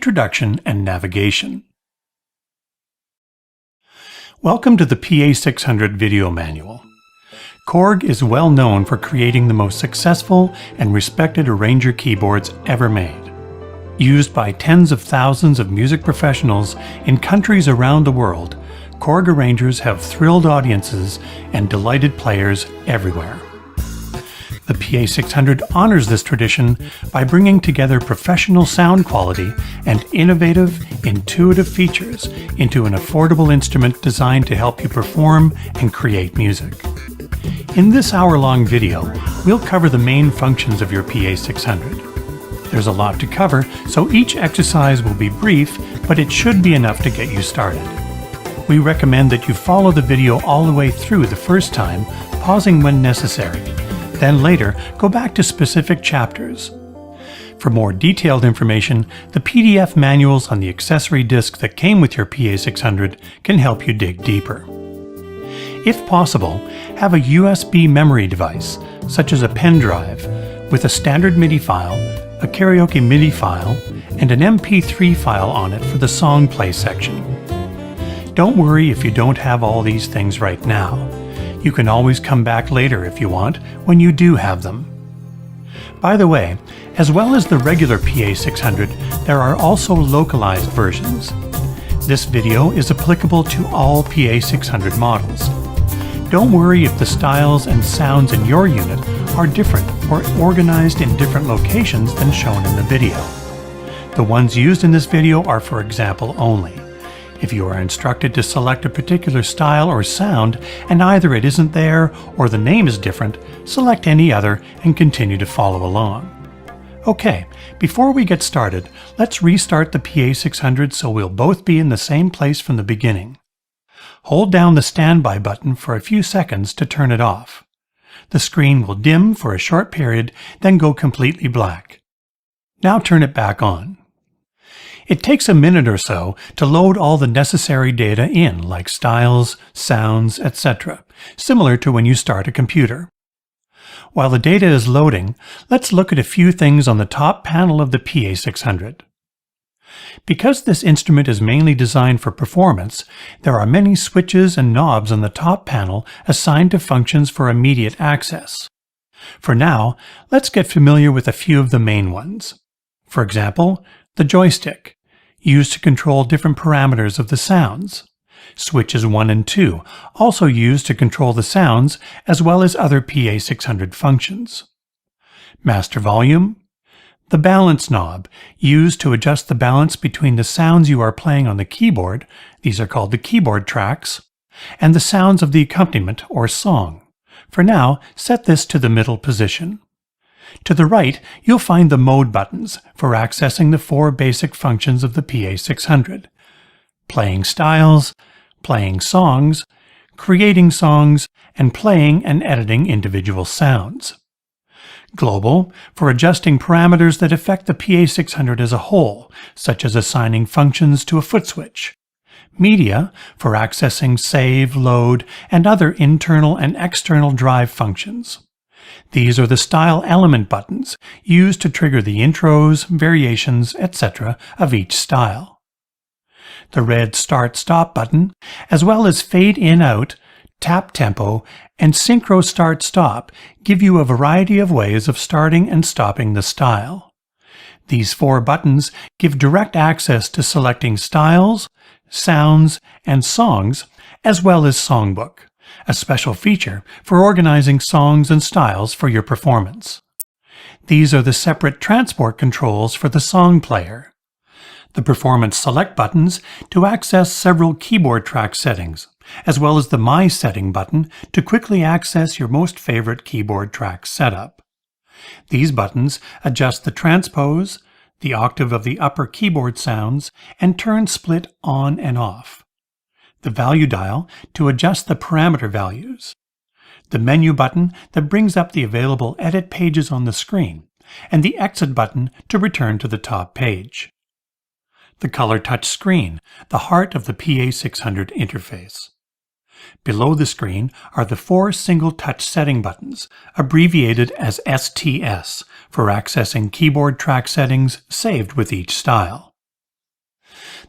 Introduction and Navigation. Welcome to the PA600 video manual. Korg is well known for creating the most successful and respected arranger keyboards ever made. Used by tens of thousands of music professionals in countries around the world, Korg arrangers have thrilled audiences and delighted players everywhere. The PA600 honors this tradition by bringing together professional sound quality and innovative, intuitive features into an affordable instrument designed to help you perform and create music. In this hour-long video, we'll cover the main functions of your PA600. There's a lot to cover, so each exercise will be brief, but it should be enough to get you started. We recommend that you follow the video all the way through the first time, pausing when necessary. Then later, go back to specific chapters. For more detailed information, the PDF manuals on the accessory disc that came with your PA600 can help you dig deeper. If possible, have a USB memory device, such as a pen drive, with a standard MIDI file, a karaoke MIDI file, and an MP3 file on it for the song play section. Don't worry if you don't have all these things right now. You can always come back later if you want, when you do have them. By the way, as well as the regular PA600, there are also localized versions. This video is applicable to all PA600 models. Don't worry if the styles and sounds in your unit are different or organized in different locations than shown in the video. The ones used in this video are for example only. If you are instructed to select a particular style or sound and either it isn't there or the name is different, select any other and continue to follow along. Okay, before we get started, let's restart the PA600 so we'll both be in the same place from the beginning. Hold down the standby button for a few seconds to turn it off. The screen will dim for a short period, then go completely black. Now turn it back on. It takes a minute or so to load all the necessary data in, like styles, sounds, etc., similar to when you start a computer. While the data is loading, let's look at a few things on the top panel of the PA600. Because this instrument is mainly designed for performance, there are many switches and knobs on the top panel assigned to functions for immediate access. For now, let's get familiar with a few of the main ones. For example, the joystick, used to control different parameters of the sounds. Switches 1 and 2, also used to control the sounds as well as other PA600 functions. Master volume. The balance knob, used to adjust the balance between the sounds you are playing on the keyboard, these are called the keyboard tracks, and the sounds of the accompaniment or song. For now, set this to the middle position. To the right, you'll find the mode buttons for accessing the four basic functions of the PA600. Playing styles, playing songs, creating songs, and playing and editing individual sounds. Global, for adjusting parameters that affect the PA600 as a whole, such as assigning functions to a foot switch. Media, for accessing save, load, and other internal and external drive functions. These are the style element buttons, used to trigger the intros, variations, etc. of each style. The red start-stop button, as well as fade in-out, tap tempo, and synchro start-stop give you a variety of ways of starting and stopping the style. These four buttons give direct access to selecting styles, sounds, and songs, as well as songbook, a special feature for organizing songs and styles for your performance. These are the separate transport controls for the song player. The performance select buttons to access several keyboard track settings, as well as the My Setting button to quickly access your most favorite keyboard track setup. These buttons adjust the transpose, the octave of the upper keyboard sounds, and turn split on and off. The value dial to adjust the parameter values. The menu button that brings up the available edit pages on the screen, and the exit button to return to the top page. The color touch screen, the heart of the PA600 interface. Below the screen are the four single touch setting buttons, abbreviated as STS, for accessing keyboard track settings saved with each style.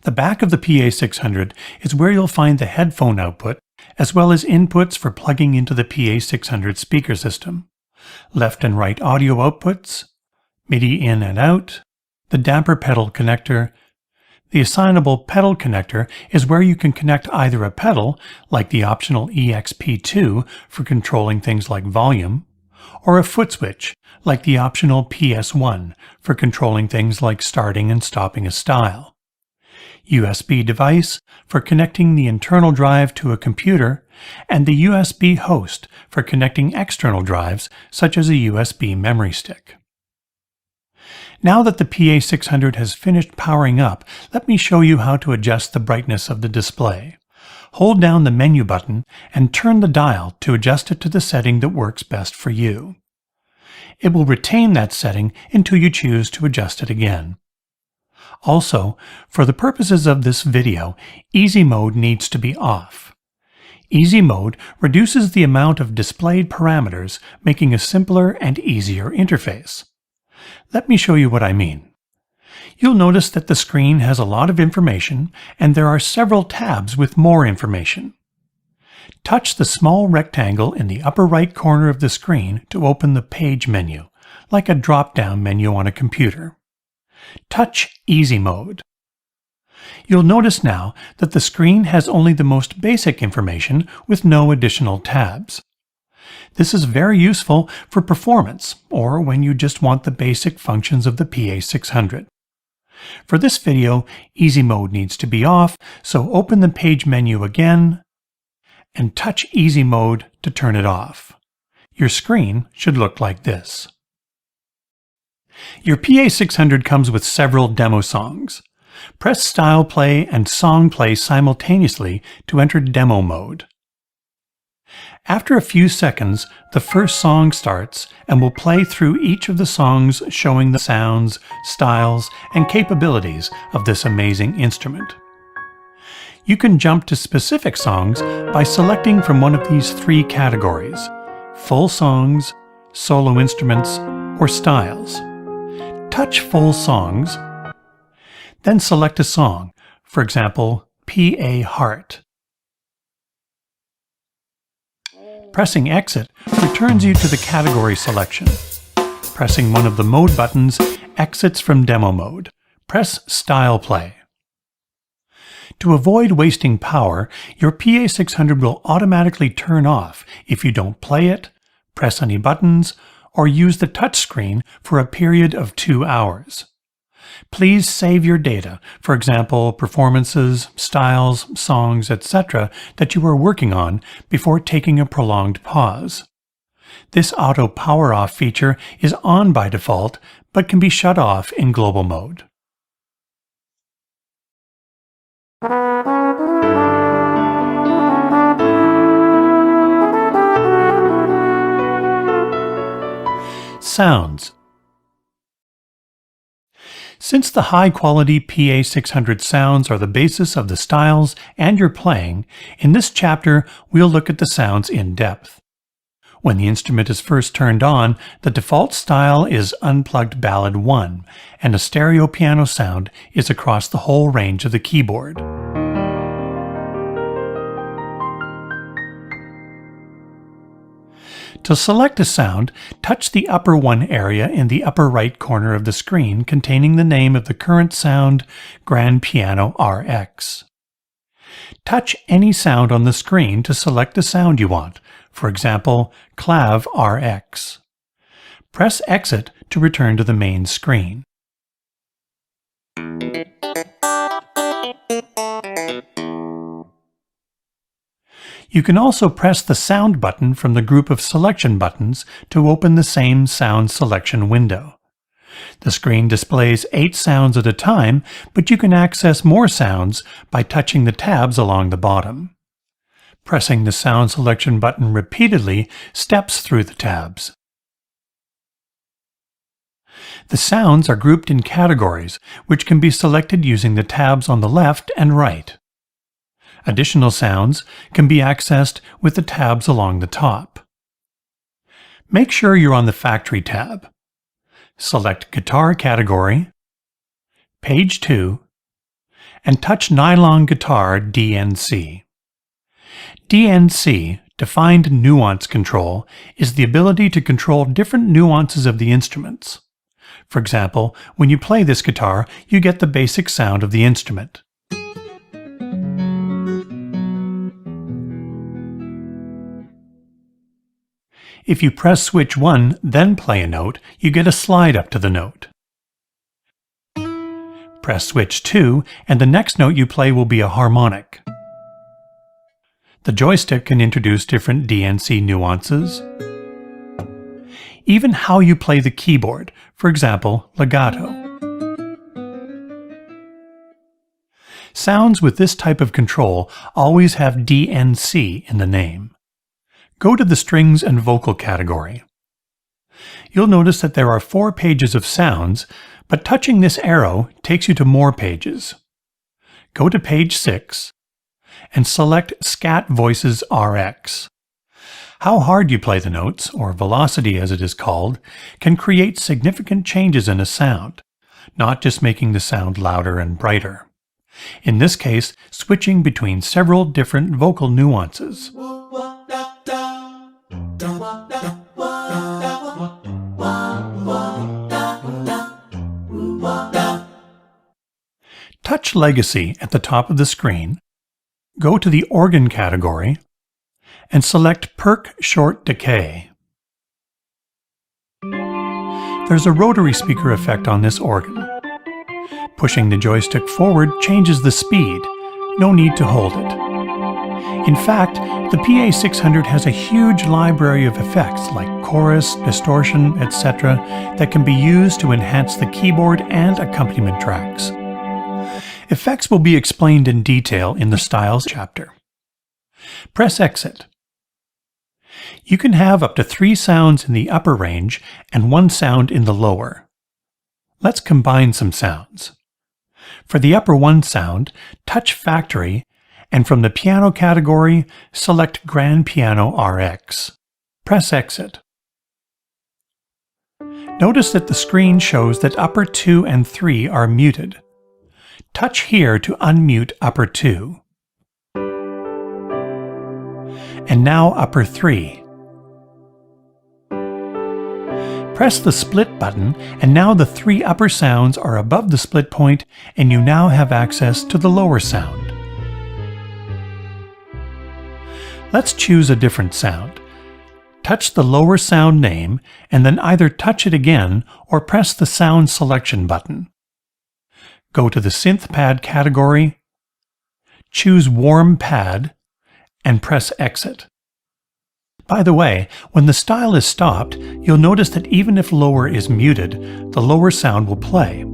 The back of the PA600 is where you'll find the headphone output, as well as inputs for plugging into the PA600 speaker system, left and right audio outputs, MIDI in and out, the damper pedal connector. The assignable pedal connector is where you can connect either a pedal, like the optional EXP2 for controlling things like volume, or a foot switch, like the optional PS1 for controlling things like starting and stopping a style. USB device for connecting the internal drive to a computer, and the USB host for connecting external drives such as a USB memory stick. Now that the PA600 has finished powering up, let me show you how to adjust the brightness of the display. Hold down the menu button and turn the dial to adjust it to the setting that works best for you. It will retain that setting until you choose to adjust it again. Also, for the purposes of this video, Easy Mode needs to be off. Easy Mode reduces the amount of displayed parameters, making a simpler and easier interface. Let me show you what I mean. You'll notice that the screen has a lot of information, and there are several tabs with more information. Touch the small rectangle in the upper right corner of the screen to open the Page menu, like a drop-down menu on a computer. Touch Easy Mode. You'll notice now that the screen has only the most basic information with no additional tabs. This is very useful for performance or when you just want the basic functions of the PA600. For this video, Easy Mode needs to be off, so open the Page menu again and touch Easy Mode to turn it off. Your screen should look like this. Your PA600 comes with several demo songs. Press Style Play and Song Play simultaneously to enter demo mode. After a few seconds, the first song starts and will play through each of the songs, showing the sounds, styles, and capabilities of this amazing instrument. You can jump to specific songs by selecting from one of these three categories: full songs, solo instruments, or styles. Touch Full Songs, then select a song, for example, PA Heart. Pressing Exit returns you to the category selection. Pressing one of the mode buttons exits from demo mode. Press Style Play. To avoid wasting power, your PA600 will automatically turn off if you don't play it, press any buttons, or use the touchscreen for a period of 2 hours. Please save your data, for example, performances, styles, songs, etc., that you are working on before taking a prolonged pause. This auto power off feature is on by default, but can be shut off in global mode. Sounds. Since the high-quality PA600 sounds are the basis of the styles and your playing, in this chapter we'll look at the sounds in depth. When the instrument is first turned on, the default style is Unplugged Ballad 1, and a stereo piano sound is across the whole range of the keyboard. To select a sound, touch the upper one area in the upper right corner of the screen containing the name of the current sound, Grand Piano RX. Touch any sound on the screen to select the sound you want, for example, Clav RX. Press Exit to return to the main screen. You can also press the Sound button from the group of selection buttons to open the same sound selection window. The screen displays 8 sounds at a time, but you can access more sounds by touching the tabs along the bottom. Pressing the Sound selection button repeatedly steps through the tabs. The sounds are grouped in categories, which can be selected using the tabs on the left and right. Additional sounds can be accessed with the tabs along the top. Make sure you're on the Factory tab. Select Guitar category, Page 2, and touch Nylon Guitar DNC. DNC, Defined Nuance Control, is the ability to control different nuances of the instruments. For example, when you play this guitar, you get the basic sound of the instrument. If you press switch 1, then play a note, you get a slide up to the note. Press switch 2, and the next note you play will be a harmonic. The joystick can introduce different DNC nuances. Even how you play the keyboard, for example, legato. Sounds with this type of control always have DNC in the name. Go to the Strings and Vocal category. You'll notice that there are 4 pages of sounds, but touching this arrow takes you to more pages. Go to page 6 and select Scat Voices RX. How hard you play the notes, or velocity as it is called, can create significant changes in a sound, not just making the sound louder and brighter. In this case, switching between several different vocal nuances. Touch Legacy at the top of the screen, go to the Organ category, and select Perk Short Decay. There's a rotary speaker effect on this organ. Pushing the joystick forward changes the speed. No need to hold it. In fact, the PA600 has a huge library of effects like chorus, distortion, etc. that can be used to enhance the keyboard and accompaniment tracks. Effects will be explained in detail in the Styles chapter. Press Exit. You can have up to 3 sounds in the upper range and 1 sound in the lower. Let's combine some sounds. For the upper 1 sound, touch Factory, and from the Piano category, select Grand Piano RX. Press Exit. Notice that the screen shows that upper 2 and 3 are muted. Touch here to unmute upper 2. And now upper 3. Press the split button, and now the 3 upper sounds are above the split point, and you now have access to the lower sound. Let's choose a different sound. Touch the lower sound name, and then either touch it again or press the Sound Selection button. Go to the Synth Pad category, choose Warm Pad, and press Exit. By the way, when the style is stopped, you'll notice that even if lower is muted, the lower sound will play,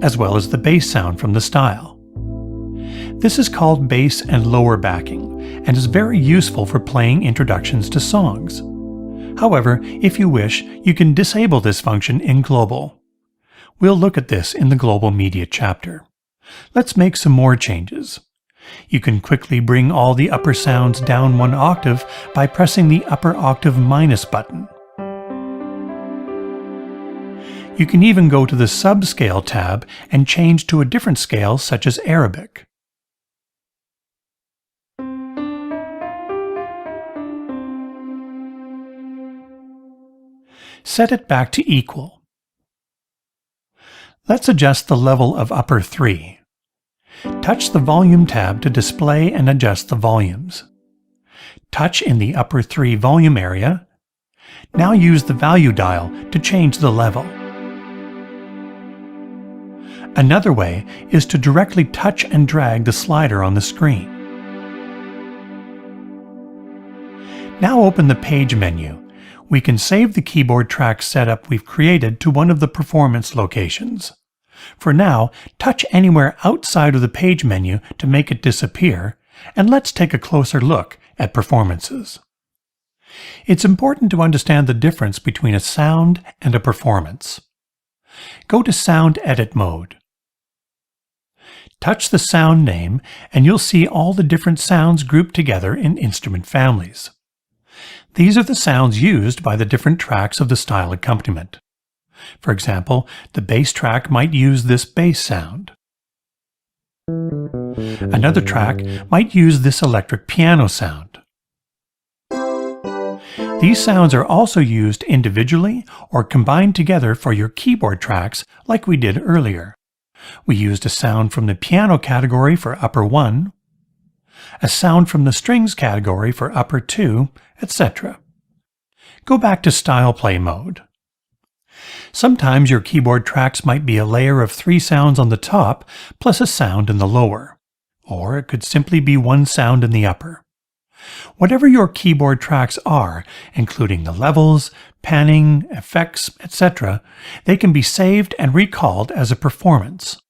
as well as the bass sound from the style. This is called bass and lower backing, and is very useful for playing introductions to songs. However, if you wish, you can disable this function in Global. We'll look at this in the Global Media chapter. Let's make some more changes. You can quickly bring all the upper sounds down 1 octave by pressing the upper octave minus button. You can even go to the Subscale tab and change to a different scale such as Arabic. Set it back to equal. Let's adjust the level of upper 3. Touch the Volume tab to display and adjust the volumes. Touch in the upper 3 volume area. Now use the value dial to change the level. Another way is to directly touch and drag the slider on the screen. Now open the Page menu. We can save the keyboard track setup we've created to one of the performance locations. For now, touch anywhere outside of the Page menu to make it disappear, and let's take a closer look at performances. It's important to understand the difference between a sound and a performance. Go to Sound Edit mode. Touch the sound name, and you'll see all the different sounds grouped together in instrument families. These are the sounds used by the different tracks of the style accompaniment. For example, the bass track might use this bass sound. Another track might use this electric piano sound. These sounds are also used individually or combined together for your keyboard tracks like we did earlier. We used a sound from the piano category for upper 1, a sound from the strings category for upper 2, etc. Go back to Style Play mode. Sometimes your keyboard tracks might be a layer of 3 sounds on the top plus a sound in the lower, or it could simply be one sound in the upper. Whatever your keyboard tracks are, including the levels, panning, effects, etc., they can be saved and recalled as a performance.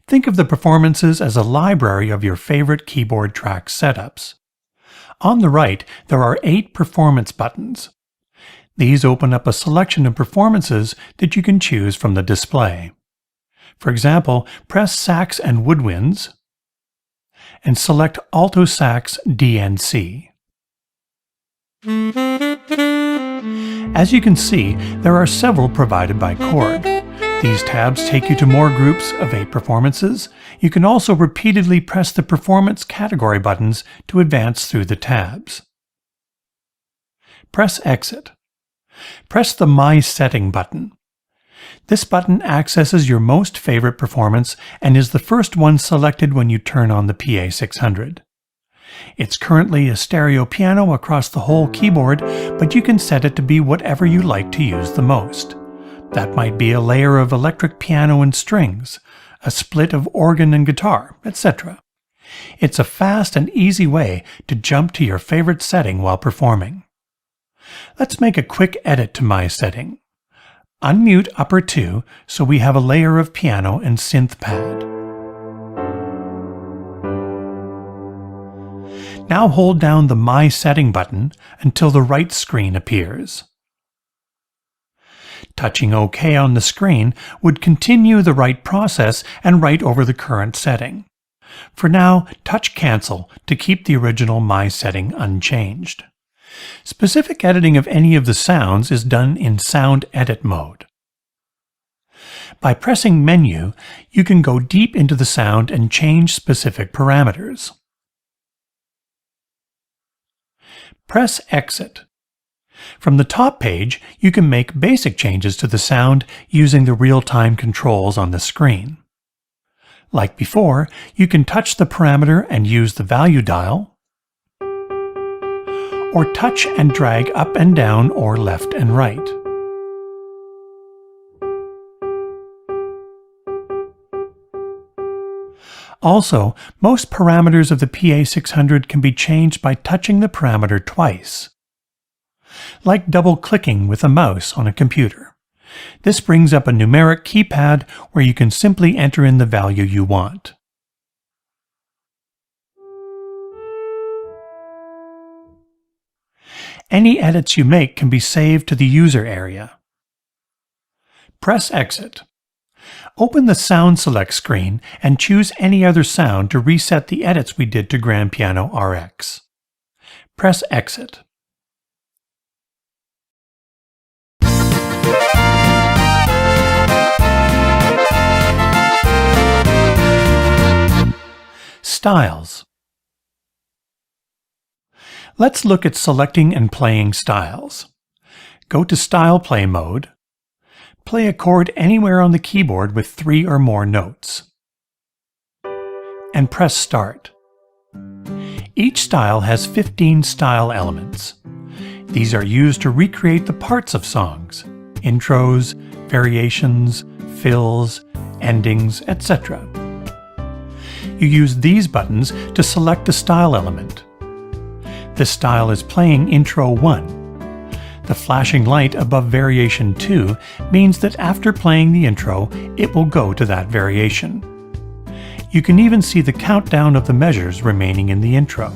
Think of the performances as a library of your favorite keyboard track setups. On the right, there are 8 performance buttons. These open up a selection of performances that you can choose from the display. For example, press Sax and Woodwinds and select Alto Sax DNC. As you can see, there are several provided by Korg. These tabs take you to more groups of 8 performances. You can also repeatedly press the performance category buttons to advance through the tabs. Press Exit. Press the My Setting button. This button accesses your most favorite performance and is the first one selected when you turn on the PA600. It's currently a stereo piano across the whole keyboard, but you can set it to be whatever you like to use the most. That might be a layer of electric piano and strings, a split of organ and guitar, etc. It's a fast and easy way to jump to your favorite setting while performing. Let's make a quick edit to my setting. Unmute upper 2 so we have a layer of piano and synth pad. Now hold down the My Setting button until the right screen appears. Touching OK on the screen would continue the write process and write over the current setting. For now, touch Cancel to keep the original My Setting unchanged. Specific editing of any of the sounds is done in Sound Edit mode. By pressing Menu, you can go deep into the sound and change specific parameters. Press Exit. From the top page, you can make basic changes to the sound using the real-time controls on the screen. Like before, you can touch the parameter and use the value dial, or touch and drag up and down or left and right. Also, most parameters of the PA600 can be changed by touching the parameter twice, like double-clicking with a mouse on a computer. This brings up a numeric keypad where you can simply enter in the value you want. Any edits you make can be saved to the user area. Press Exit. Open the Sound Select screen and choose any other sound to reset the edits we did to Grand Piano RX. Press Exit. Styles. Let's look at selecting and playing styles. Go to Style Play mode. Play a chord anywhere on the keyboard with 3 or more notes. And press Start. Each style has 15 style elements. These are used to recreate the parts of songs, intros, variations, fills, endings, etc. You use these buttons to select a style element. This style is playing Intro 1. The flashing light above Variation 2 means that after playing the intro, it will go to that variation. You can even see the countdown of the measures remaining in the intro.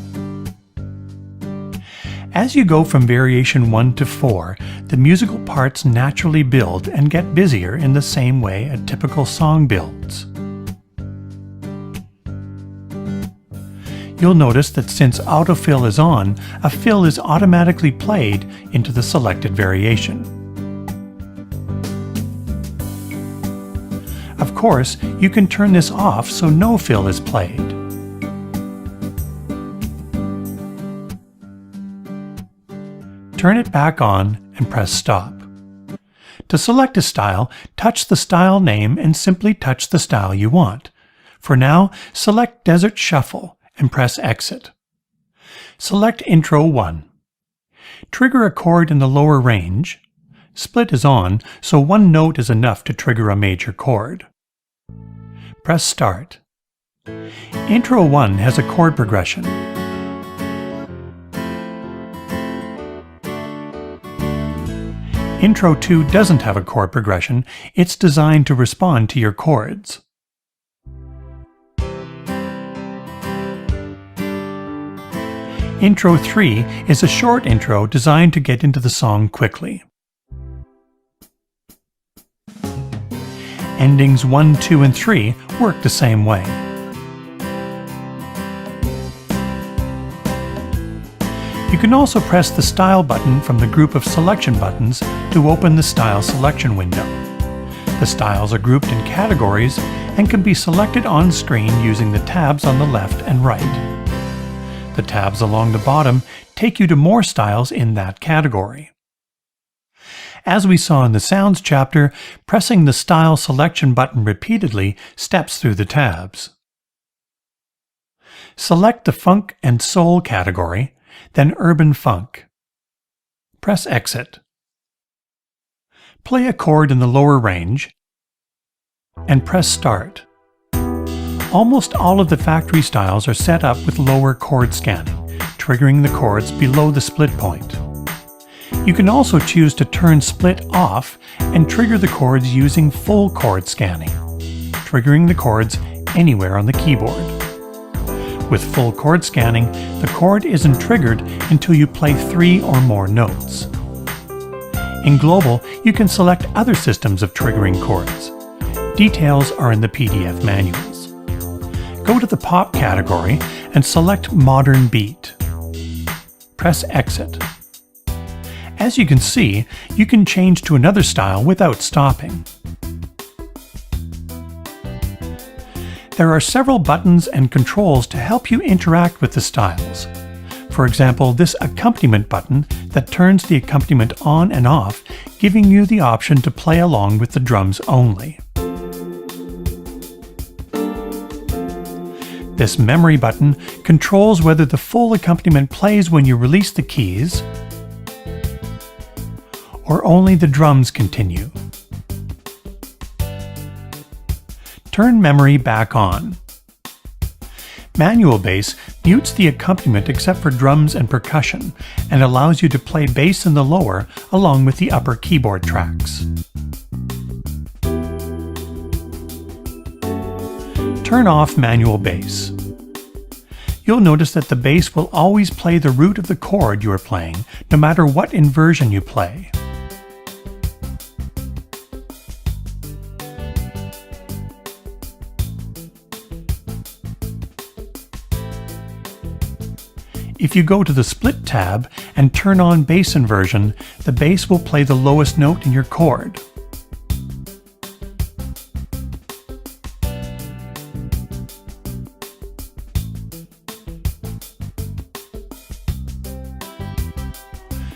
As you go from Variation 1 to 4, the musical parts naturally build and get busier in the same way a typical song builds. You'll notice that since autofill is on, a fill is automatically played into the selected variation. Of course, you can turn this off so no fill is played. Turn it back on and press stop. To select a style, touch the style name and simply touch the style you want. For now, select Desert Shuffle and press exit. Select Intro 1. Trigger a chord in the lower range. Split is on, so one note is enough to trigger a major chord. Press start. Intro 1 has a chord progression. Intro 2 doesn't have a chord progression, it's designed to respond to your chords. Intro 3 is a short intro designed to get into the song quickly. Endings 1, 2, and 3 work the same way. You can also press the Style button from the group of selection buttons to open the Style selection window. The styles are grouped in categories and can be selected on screen using the tabs on the left and right. The tabs along the bottom take you to more styles in that category. As we saw in the Sounds chapter, pressing the Style selection button repeatedly steps through the tabs. Select the Funk and Soul category, then Urban Funk. Press exit. Play a chord in the lower range and press start. Almost all of the factory styles are set up with lower chord scanning, triggering the chords below the split point. You can also choose to turn split off and trigger the chords using full chord scanning, triggering the chords anywhere on the keyboard. With full chord scanning, the chord isn't triggered until you play 3 or more notes. In Global, you can select other systems of triggering chords. Details are in the PDF manuals. Go to the Pop category and select Modern Beat. Press Exit. As you can see, you can change to another style without stopping. There are several buttons and controls to help you interact with the styles. For example, this accompaniment button that turns the accompaniment on and off, giving you the option to play along with the drums only. This memory button controls whether the full accompaniment plays when you release the keys, or only the drums continue. Turn memory back on. Manual bass mutes the accompaniment except for drums and percussion and allows you to play bass in the lower along with the upper keyboard tracks. Turn off manual bass. You'll notice that the bass will always play the root of the chord you are playing, no matter what inversion you play. If you go to the Split tab and turn on bass inversion, the bass will play the lowest note in your chord.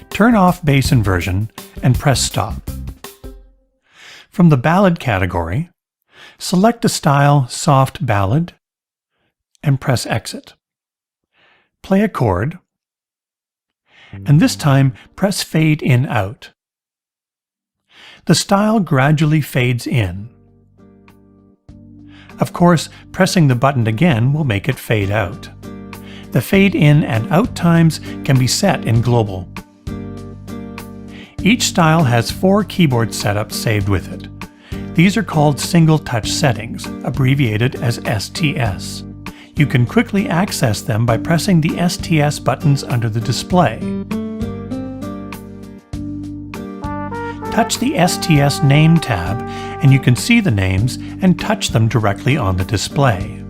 Turn off bass inversion and press stop. From the Ballad category, select the style Soft Ballad and press exit. Play a chord, and this time press Fade In Out. The style gradually fades in. Of course, pressing the button again will make it fade out. The fade in and out times can be set in Global. Each style has 4 keyboard setups saved with it. These are called single touch settings, abbreviated as STS. You can quickly access them by pressing the STS buttons under the display. Touch the STS Name tab and you can see the names and touch them directly on the display.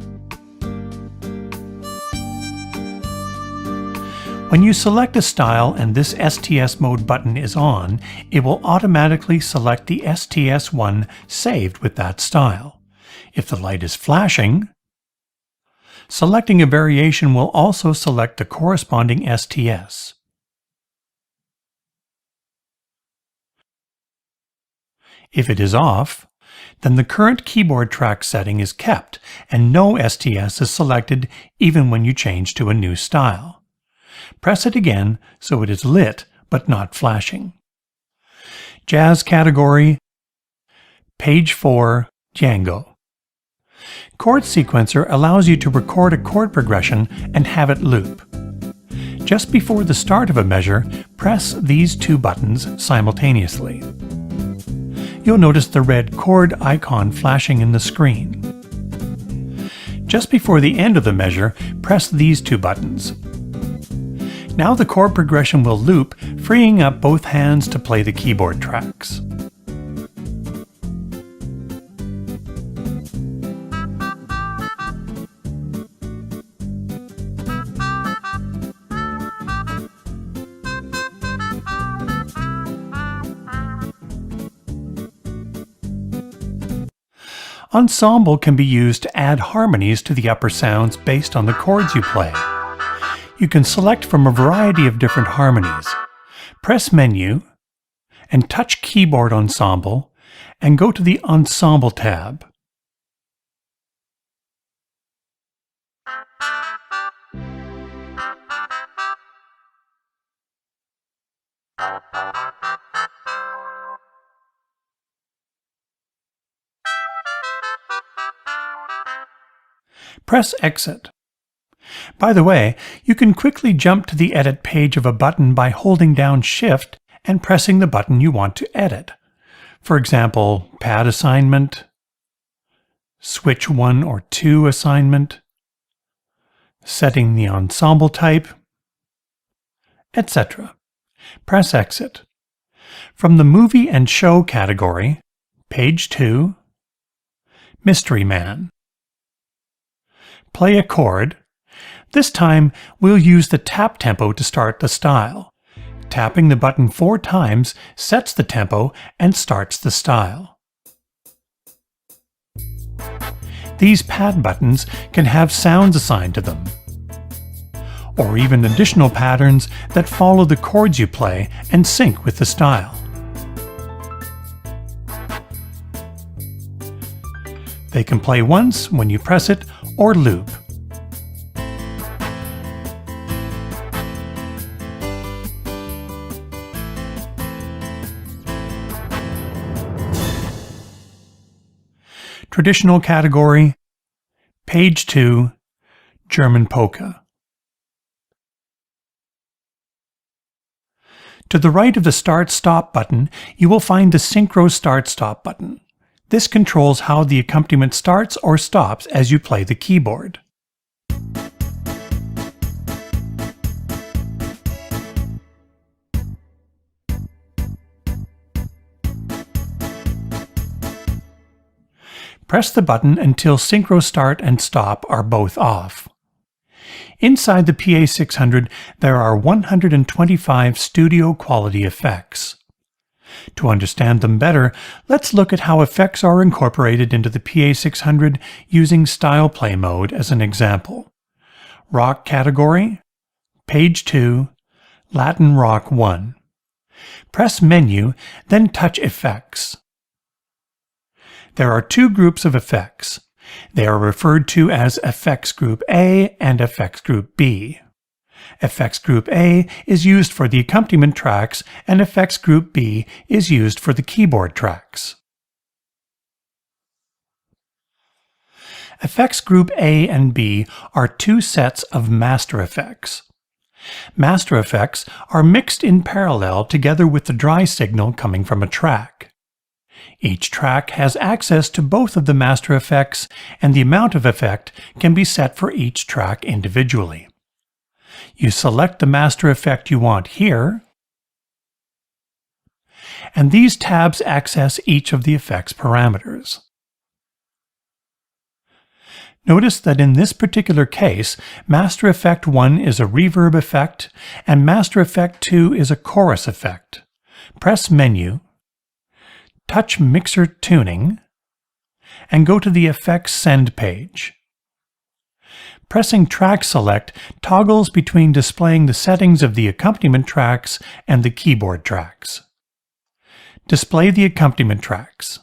When you select a style and this STS mode button is on, it will automatically select the STS one saved with that style. If the light is flashing, selecting a variation will also select the corresponding STS. If it is off, then the current keyboard track setting is kept and no STS is selected even when you change to a new style. Press it again so it is lit but not flashing. Jazz category, page 4, Django. Chord sequencer allows you to record a chord progression and have it loop. Just before the start of a measure, press these two buttons simultaneously. You'll notice the red chord icon flashing in the screen. Just before the end of the measure, press these two buttons. Now the chord progression will loop, freeing up both hands to play the keyboard tracks. Ensemble can be used to add harmonies to the upper sounds based on the chords you play. You can select from a variety of different harmonies. Press Menu and touch Keyboard Ensemble and go to the Ensemble tab. Press Exit. By the way, you can quickly jump to the edit page of a button by holding down Shift and pressing the button you want to edit. For example, pad assignment, switch 1 or 2 assignment, setting the ensemble type, etc. Press Exit. From the Movie and Show category, page 2, Mystery Man. Play a chord. This time, we'll use the tap tempo to start the style. Tapping the button 4 times sets the tempo and starts the style. These pad buttons can have sounds assigned to them, or even additional patterns that follow the chords you play and sync with the style. They can play once when you press it or loop. Traditional category, page 2, German polka. To the right of the Start-Stop button, you will find the Synchro Start-Stop button. This controls how the accompaniment starts or stops as you play the keyboard. Press the button until Synchro Start and Stop are both off. Inside the PA600, there are 125 studio quality effects. To understand them better, let's look at how effects are incorporated into the PA600 using Style Play mode as an example. Rock category, page 2, Latin Rock 1. Press Menu, then touch Effects. There are 2 groups of effects. They are referred to as Effects Group A and Effects Group B. Effects Group A is used for the accompaniment tracks, and Effects Group B is used for the keyboard tracks. Effects Group A and B are 2 sets of master effects. Master effects are mixed in parallel together with the dry signal coming from a track. Each track has access to both of the master effects, and the amount of effect can be set for each track individually. You select the master effect you want here, and these tabs access each of the effect's parameters. Notice that in this particular case, Master Effect 1 is a reverb effect, and Master Effect 2 is a chorus effect. Press Menu, touch Mixer Tuning, and go to the Effects Send page. Pressing Track Select toggles between displaying the settings of the accompaniment tracks and the keyboard tracks. Display the accompaniment tracks.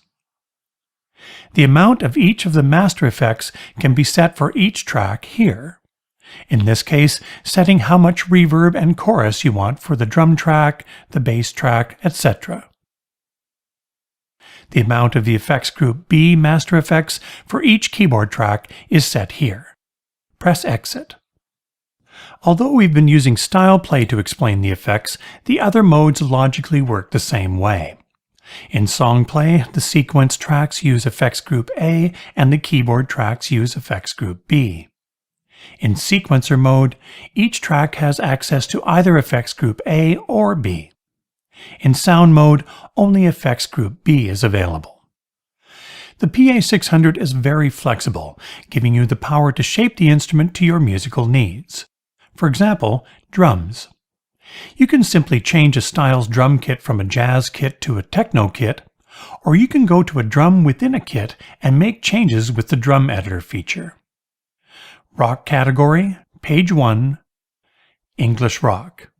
The amount of each of the master effects can be set for each track here. In this case, setting how much reverb and chorus you want for the drum track, the bass track, etc. The amount of the Effects Group B master effects for each keyboard track is set here. Press Exit. Although we've been using Style Play to explain the effects, the other modes logically work the same way. In Song Play, the sequence tracks use Effects Group A and the keyboard tracks use Effects Group B. In Sequencer mode, each track has access to either Effects Group A or B. In Sound mode, only Effects Group B is available. The PA600 is very flexible, giving you the power to shape the instrument to your musical needs. For example, drums. You can simply change a style's drum kit from a jazz kit to a techno kit, or you can go to a drum within a kit and make changes with the Drum Editor feature. Rock category, page 1, English rock.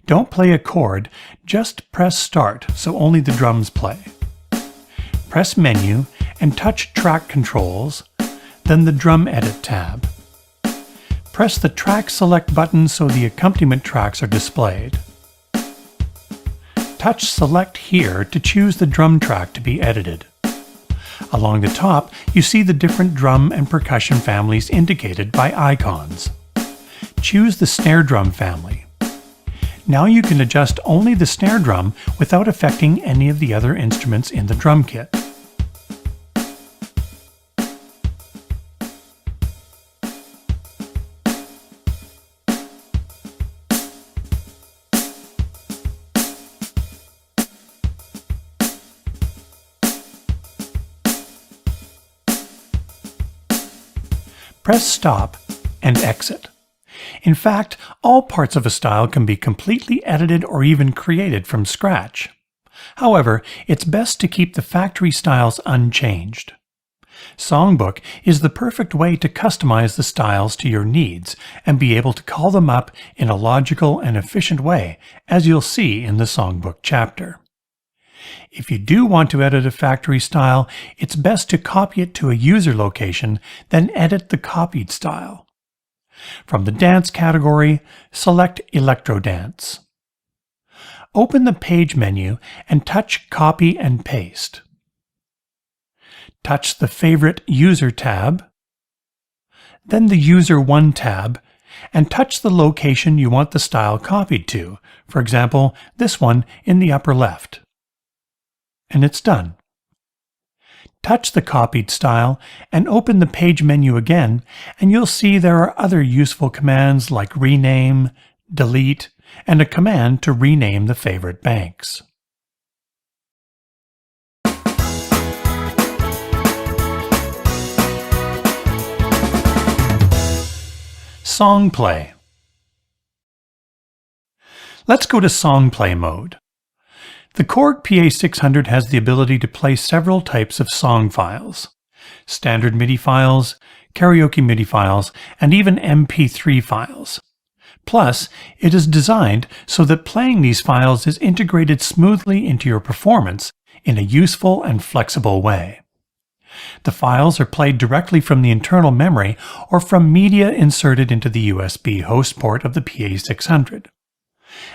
Don't play a chord, just press Start so only the drums play. Press Menu and touch Track Controls, then the Drum Edit tab. Press the Track Select button so the accompaniment tracks are displayed. Touch Select here to choose the drum track to be edited. Along the top, you see the different drum and percussion families indicated by icons. Choose the snare drum family. Now you can adjust only the snare drum without affecting any of the other instruments in the drum kit. Press Stop and Exit. In fact, all parts of a style can be completely edited or even created from scratch. However, it's best to keep the factory styles unchanged. Songbook is the perfect way to customize the styles to your needs and be able to call them up in a logical and efficient way, as you'll see in the Songbook chapter. If you do want to edit a factory style, it's best to copy it to a user location, then edit the copied style. From the Dance category, select Electro Dance. Open the Page menu and touch Copy and Paste. Touch the Favorite User tab, then the User 1 tab, and touch the location you want the style copied to, for example, this one in the upper left. And it's done. Touch the copied style and open the Page menu again, and you'll see there are other useful commands like Rename, Delete, and a command to rename the favorite banks. Song Play. Let's go to Song Play mode. The Korg PA600 has the ability to play several types of song files: standard MIDI files, karaoke MIDI files, and even MP3 files. Plus, it is designed so that playing these files is integrated smoothly into your performance in a useful and flexible way. The files are played directly from the internal memory or from media inserted into the USB host port of the PA600.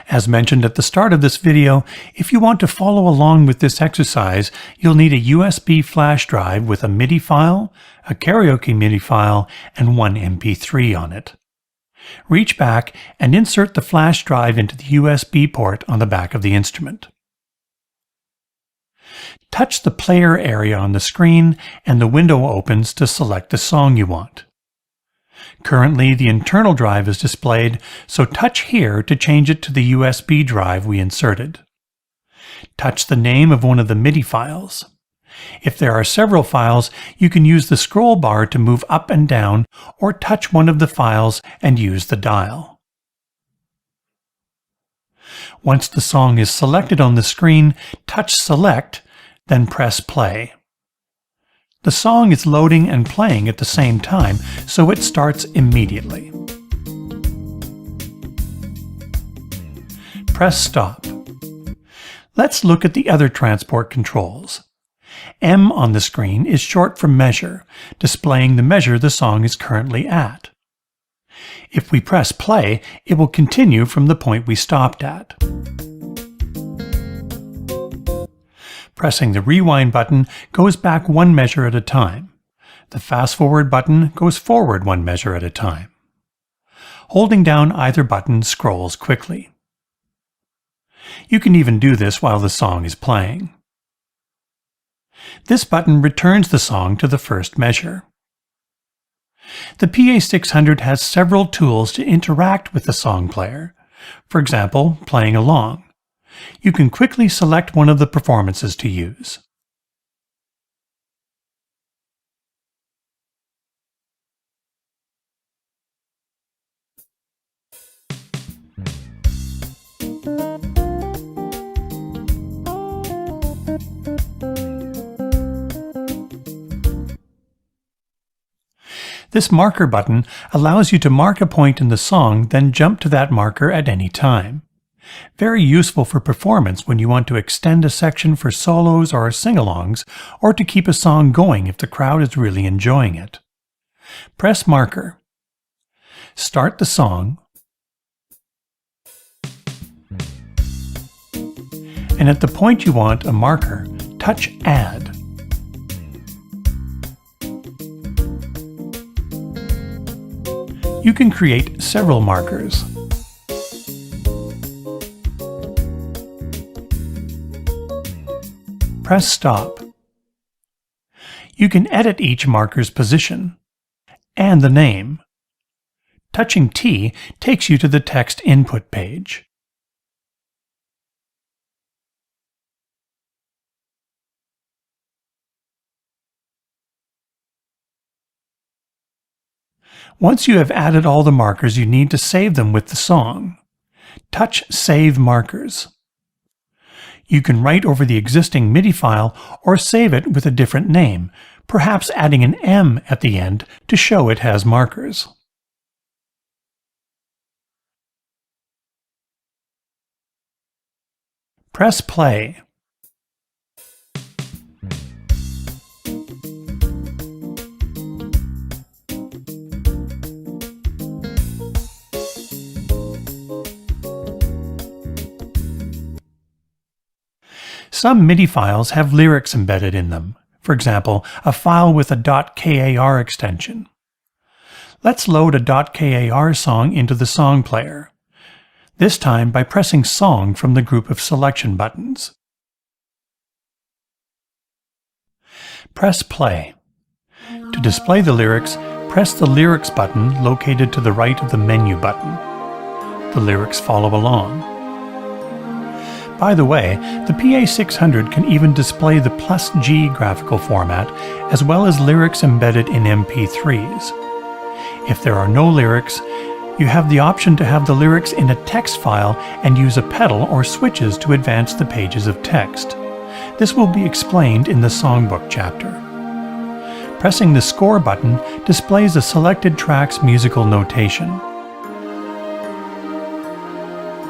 As mentioned at the start of this video, if you want to follow along with this exercise, you'll need a USB flash drive with a MIDI file, a karaoke MIDI file, and one MP3 on it. Reach back and insert the flash drive into the USB port on the back of the instrument. Touch the player area on the screen and the window opens to select the song you want. Currently, the internal drive is displayed, so touch here to change it to the USB drive we inserted. Touch the name of one of the MIDI files. If there are several files, you can use the scroll bar to move up and down, or touch one of the files and use the dial. Once the song is selected on the screen, touch Select, then press Play. The song is loading and playing at the same time, so it starts immediately. Press stop. Let's look at the other transport controls. M on the screen is short for measure, displaying the measure the song is currently at. If we press play, it will continue from the point we stopped at. Pressing the rewind button goes back one measure at a time. The fast forward button goes forward one measure at a time. Holding down either button scrolls quickly. You can even do this while the song is playing. This button returns the song to the first measure. The PA600 has several tools to interact with the song player. For example, playing along. You can quickly select one of the performances to use. This marker button allows you to mark a point in the song, then jump to that marker at any time. Very useful for performance when you want to extend a section for solos or sing-alongs, or to keep a song going if the crowd is really enjoying it. Press marker. Start the song, and at the point you want a marker, touch Add. You can create several markers. Press stop. You can edit each marker's position and the name. Touching T takes you to the text input page. Once you have added all the markers, you need to save them with the song. Touch Save Markers. You can write over the existing MIDI file or save it with a different name, perhaps adding an M at the end to show it has markers. Press play. Some MIDI files have lyrics embedded in them, for example, a file with a .kar extension. Let's load a .kar song into the song player, this time by pressing Song from the group of selection buttons. Press play. To display the lyrics, press the Lyrics button located to the right of the Menu button. The lyrics follow along. By the way, the PA600 can even display the +G graphical format, as well as lyrics embedded in MP3s. If there are no lyrics, you have the option to have the lyrics in a text file and use a pedal or switches to advance the pages of text. This will be explained in the songbook chapter. Pressing the Score button displays a selected track's musical notation.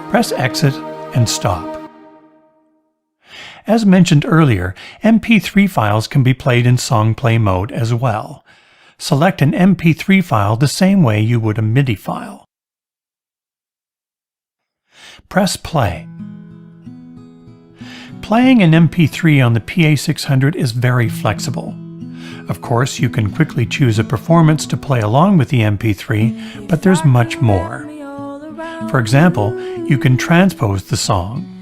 Press Exit and stop. As mentioned earlier, MP3 files can be played in song play mode as well. Select an MP3 file the same way you would a MIDI file. Press play. Playing an MP3 on the PA600 is very flexible. Of course, you can quickly choose a performance to play along with the MP3, but there's much more. For example, you can transpose the song,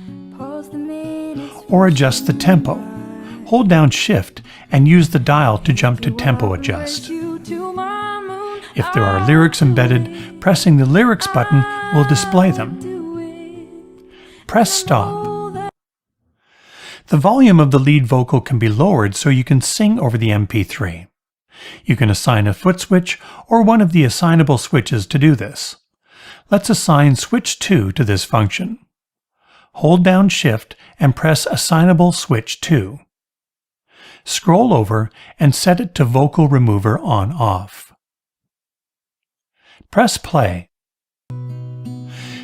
or adjust the tempo. Hold down Shift and use the dial to jump to tempo adjust. If there are lyrics embedded, pressing the Lyrics button will display them. Press stop. The volume of the lead vocal can be lowered so you can sing over the MP3. You can assign a foot switch or one of the assignable switches to do this. Let's assign Switch 2 to this function. Hold down Shift and press Assignable Switch 2. Scroll over and set it to Vocal Remover on/off. Press play.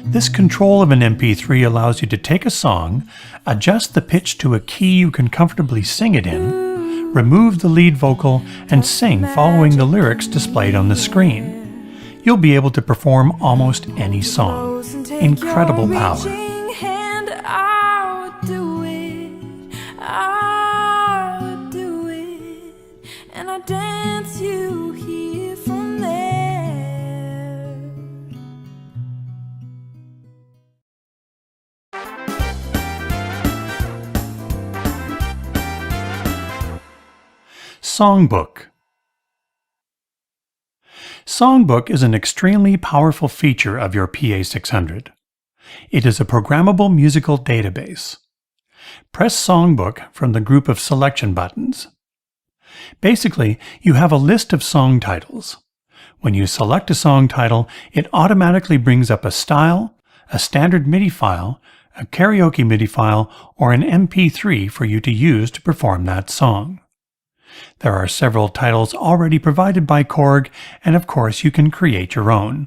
This control of an MP3 allows you to take a song, adjust the pitch to a key you can comfortably sing it in, remove the lead vocal, and sing following the lyrics displayed on the screen. You'll be able to perform almost any song. Incredible power. Dance you here from there. Songbook. Songbook is an extremely powerful feature of your PA600. It is a programmable musical database. Press Songbook from the group of selection buttons. Basically, you have a list of song titles. When you select a song title, it automatically brings up a style, a standard MIDI file, a karaoke MIDI file, or an MP3 for you to use to perform that song. There are several titles already provided by Korg, and of course you can create your own.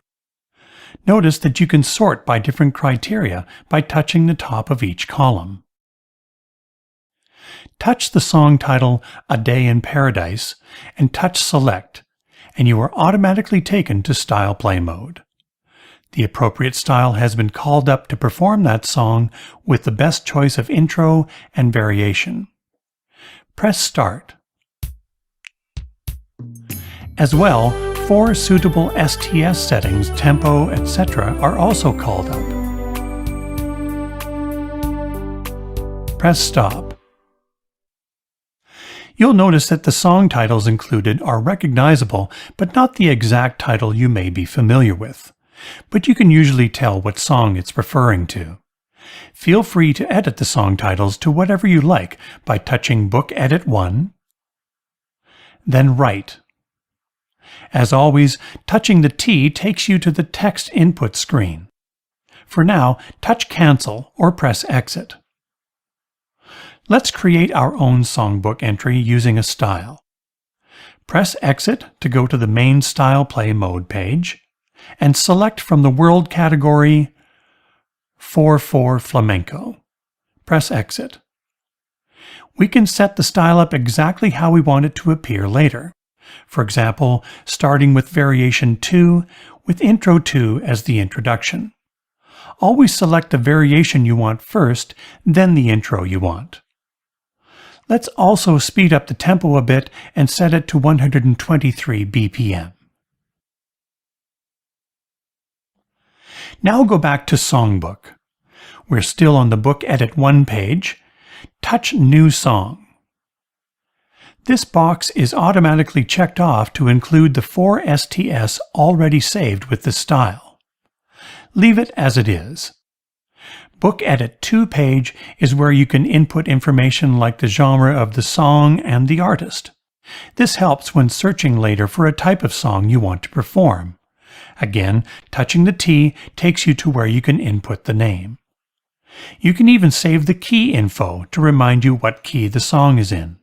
Notice that you can sort by different criteria by touching the top of each column. Touch the song title A Day in Paradise and touch Select, and you are automatically taken to Style Play mode. The appropriate style has been called up to perform that song with the best choice of intro and variation. Press Start. As well, 4 suitable STS settings, tempo, etc. are also called up. Press Stop. You'll notice that the song titles included are recognizable, but not the exact title you may be familiar with. But you can usually tell what song it's referring to. Feel free to edit the song titles to whatever you like by touching Book Edit 1, then Write. As always, touching the T takes you to the text input screen. For now, touch Cancel or press Exit. Let's create our own songbook entry using a style. Press Exit to go to the main Style Play mode page, and select from the World category 4/4 Flamenco. Press Exit. We can set the style up exactly how we want it to appear later. For example, starting with Variation 2 with Intro 2 as the introduction. Always select the variation you want first, then the intro you want. Let's also speed up the tempo a bit and set it to 123 BPM. Now go back to Songbook. We're still on the Book Edit 1 page. Touch New Song. This box is automatically checked off to include the 4 STS already saved with the style. Leave it as it is. Book Edit 2 page is where you can input information like the genre of the song and the artist. This helps when searching later for a type of song you want to perform. Again, touching the T takes you to where you can input the name. You can even save the key info to remind you what key the song is in.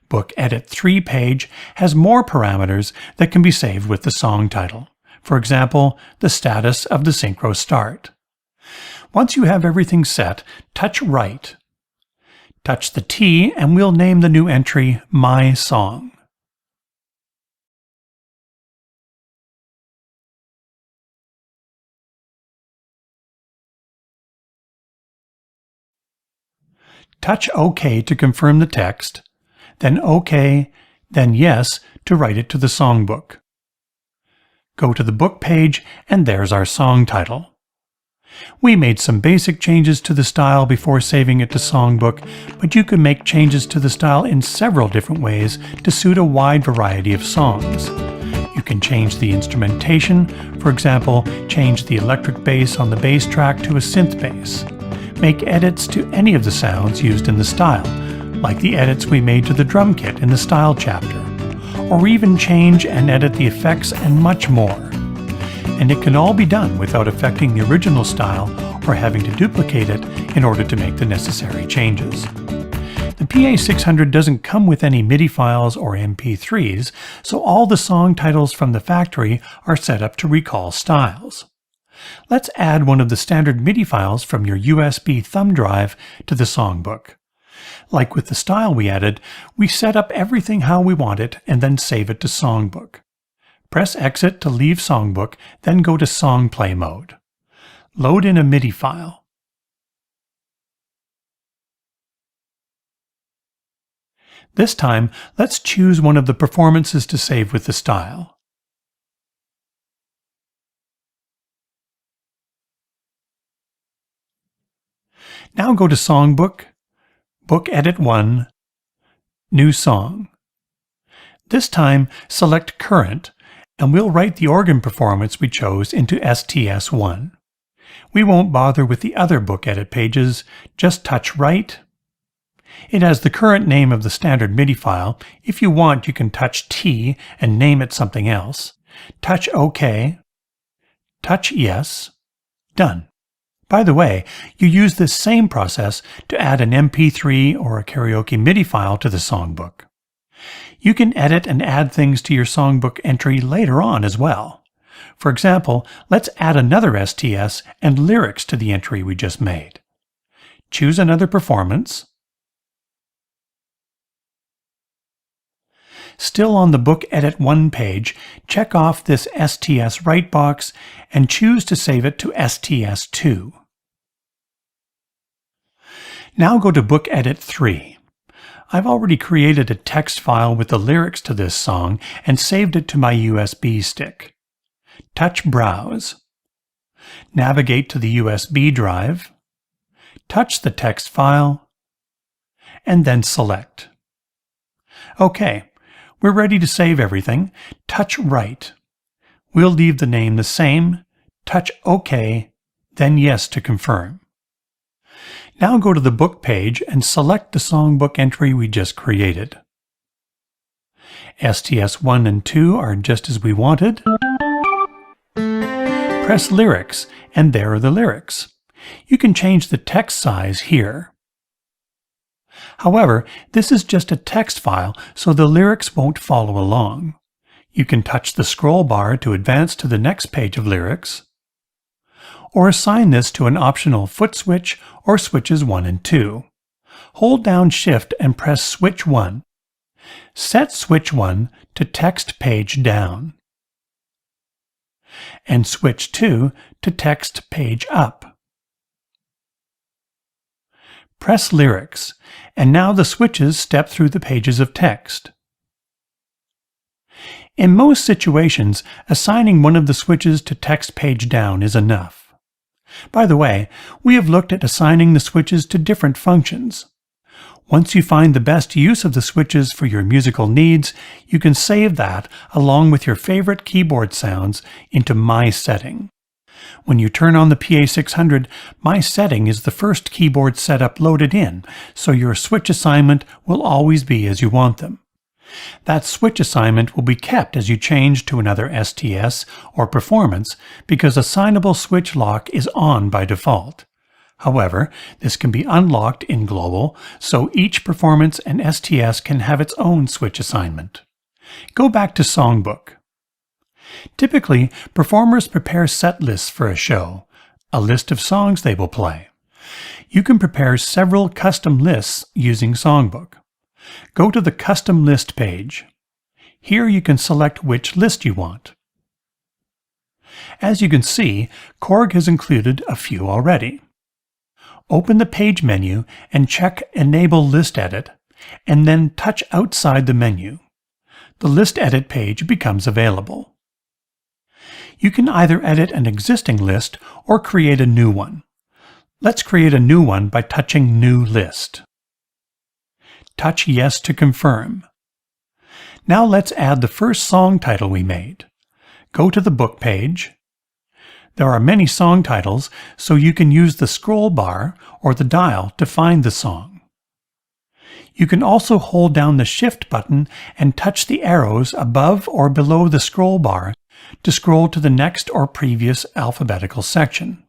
Book Edit 3 page has more parameters that can be saved with the song title. For example, the status of the synchro start. Once you have everything set, touch Write. Touch the T and we'll name the new entry My Song. Touch OK to confirm the text, then OK, then Yes to write it to the songbook. Go to the book page and there's our song title. We made some basic changes to the style before saving it to Songbook, but you can make changes to the style in several different ways to suit a wide variety of songs. You can change the instrumentation, for example, change the electric bass on the bass track to a synth bass. Make edits to any of the sounds used in the style, like the edits we made to the drum kit in the style chapter, or even change and edit the effects and much more. And it can all be done without affecting the original style or having to duplicate it in order to make the necessary changes. The PA600 doesn't come with any MIDI files or MP3s, so all the song titles from the factory are set up to recall styles. Let's add one of the standard MIDI files from your USB thumb drive to the songbook. Like with the style we added, we set up everything how we want it and then save it to Songbook. Press Exit to leave Songbook, then go to Song Play mode. Load in a MIDI file. This time, let's choose one of the performances to save with the style. Now go to Songbook, Book Edit 1, New Song. This time, select Current, and we'll write the organ performance we chose into STS1. We won't bother with the other book edit pages, just touch Write. It has the current name of the standard MIDI file. If you want, you can touch T and name it something else. Touch OK. Touch Yes. Done. By the way, you use this same process to add an MP3 or a karaoke MIDI file to the songbook. You can edit and add things to your songbook entry later on as well. For example, let's add another STS and lyrics to the entry we just made. Choose another performance. Still on the Book Edit 1 page, check off this STS Write box and choose to save it to STS2. Now go to Book Edit 3. I've already created a text file with the lyrics to this song and saved it to my USB stick. Touch Browse. Navigate to the USB drive. Touch the text file, and then select. OK. We're ready to save everything. Touch Write. We'll leave the name the same. Touch OK, then Yes to confirm. Now go to the book page and select the songbook entry we just created. STS 1 and 2 are just as we wanted. Press Lyrics, and there are the lyrics. You can change the text size here. However, this is just a text file, so the lyrics won't follow along. You can touch the scroll bar to advance to the next page of lyrics, or assign this to an optional foot switch or switches 1 and 2. Hold down Shift and press Switch 1. Set Switch 1 to Text Page Down, and Switch 2 to Text Page Up. Press Lyrics, and now the switches step through the pages of text. In most situations, assigning one of the switches to text page down is enough. By the way, we have looked at assigning the switches to different functions. Once you find the best use of the switches for your musical needs, you can save that along with your favorite keyboard sounds into My Setting. When you turn on the PA600, My Setting is the first keyboard setup loaded in, so your switch assignment will always be as you want them. That switch assignment will be kept as you change to another STS or performance because assignable switch lock is on by default. However, this can be unlocked in Global, so each performance and STS can have its own switch assignment. Go back to Songbook. Typically, performers prepare set lists for a show, a list of songs they will play. You can prepare several custom lists using Songbook. Go to the Custom List page. Here you can select which list you want. As you can see, Korg has included a few already. Open the Page menu and check Enable List Edit, and then touch outside the menu. The List Edit page becomes available. You can either edit an existing list or create a new one. Let's create a new one by touching New List. Touch Yes to confirm. Now let's add the first song title we made. Go to the book page. There are many song titles, so you can use the scroll bar or the dial to find the song. You can also hold down the Shift button and touch the arrows above or below the scroll bar to scroll to the next or previous alphabetical section.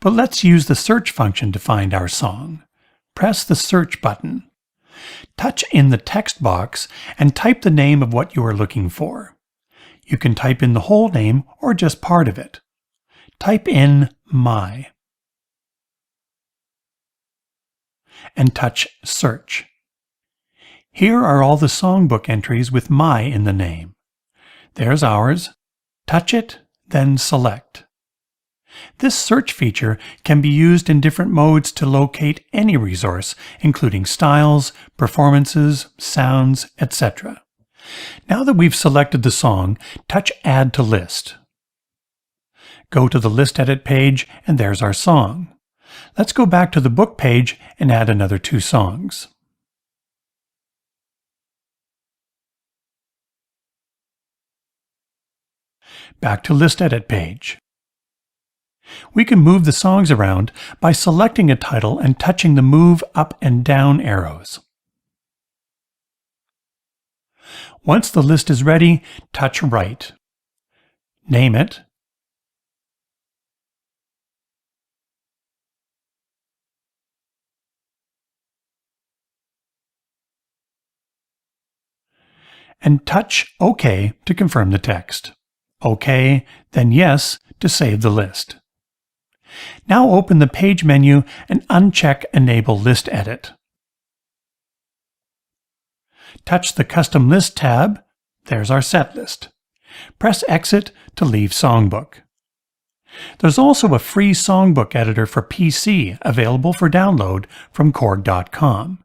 But let's use the search function to find our song. press the Search button. Touch in the text box and type the name of what you are looking for. You can type in the whole name or just part of it. Type in My and touch Search. Here are all the songbook entries with My in the name. There's ours. Touch it, then select. This search feature can be used in different modes to locate any resource, including styles, performances, sounds, etc. Now that we've selected the song, touch Add to List. Go to the List Edit page, and there's our song. Let's go back to the book page and add another 2 songs. Back to List Edit page. We can move the songs around by selecting a title and touching the Move Up and Down arrows. Once the list is ready, touch Right. Name it. And touch OK to confirm the text. OK, then Yes to save the list. Now open the Page menu and uncheck Enable List Edit. Touch the Custom List tab. There's our set list. Press Exit to leave Songbook. There's also a free songbook editor for PC available for download from Korg.com.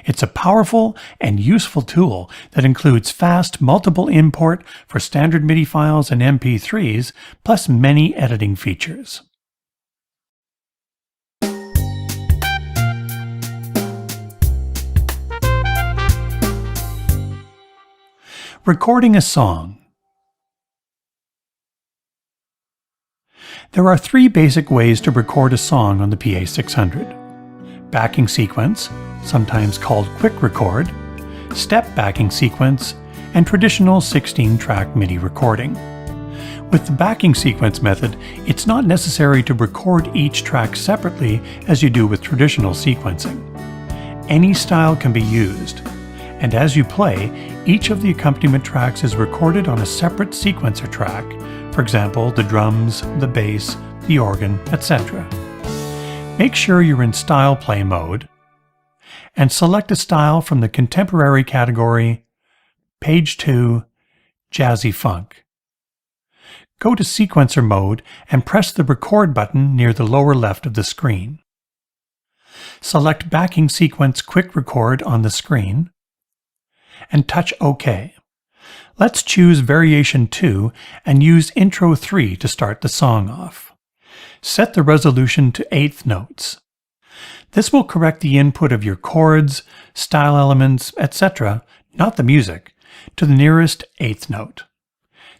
It's a powerful and useful tool that includes fast multiple import for standard MIDI files and MP3s, plus many editing features. Recording a song. There are 3 basic ways to record a song on the PA600. Backing sequence, sometimes called quick record, step backing sequence, and traditional 16-track MIDI recording. With the backing sequence method, it's not necessary to record each track separately as you do with traditional sequencing. Any style can be used, and as you play, each of the accompaniment tracks is recorded on a separate sequencer track, for example, the drums, the bass, the organ, etc. Make sure you're in Style Play mode, and select a style from the Contemporary category, Page 2, Jazzy Funk. Go to Sequencer mode and press the Record button near the lower left of the screen. Select Backing Sequence Quick Record on the screen, and touch OK. Let's choose Variation 2 and use Intro 3 to start the song off. Set the resolution to 1/8 notes. This will correct the input of your chords, style elements, etc., not the music, to the nearest 1/8 note.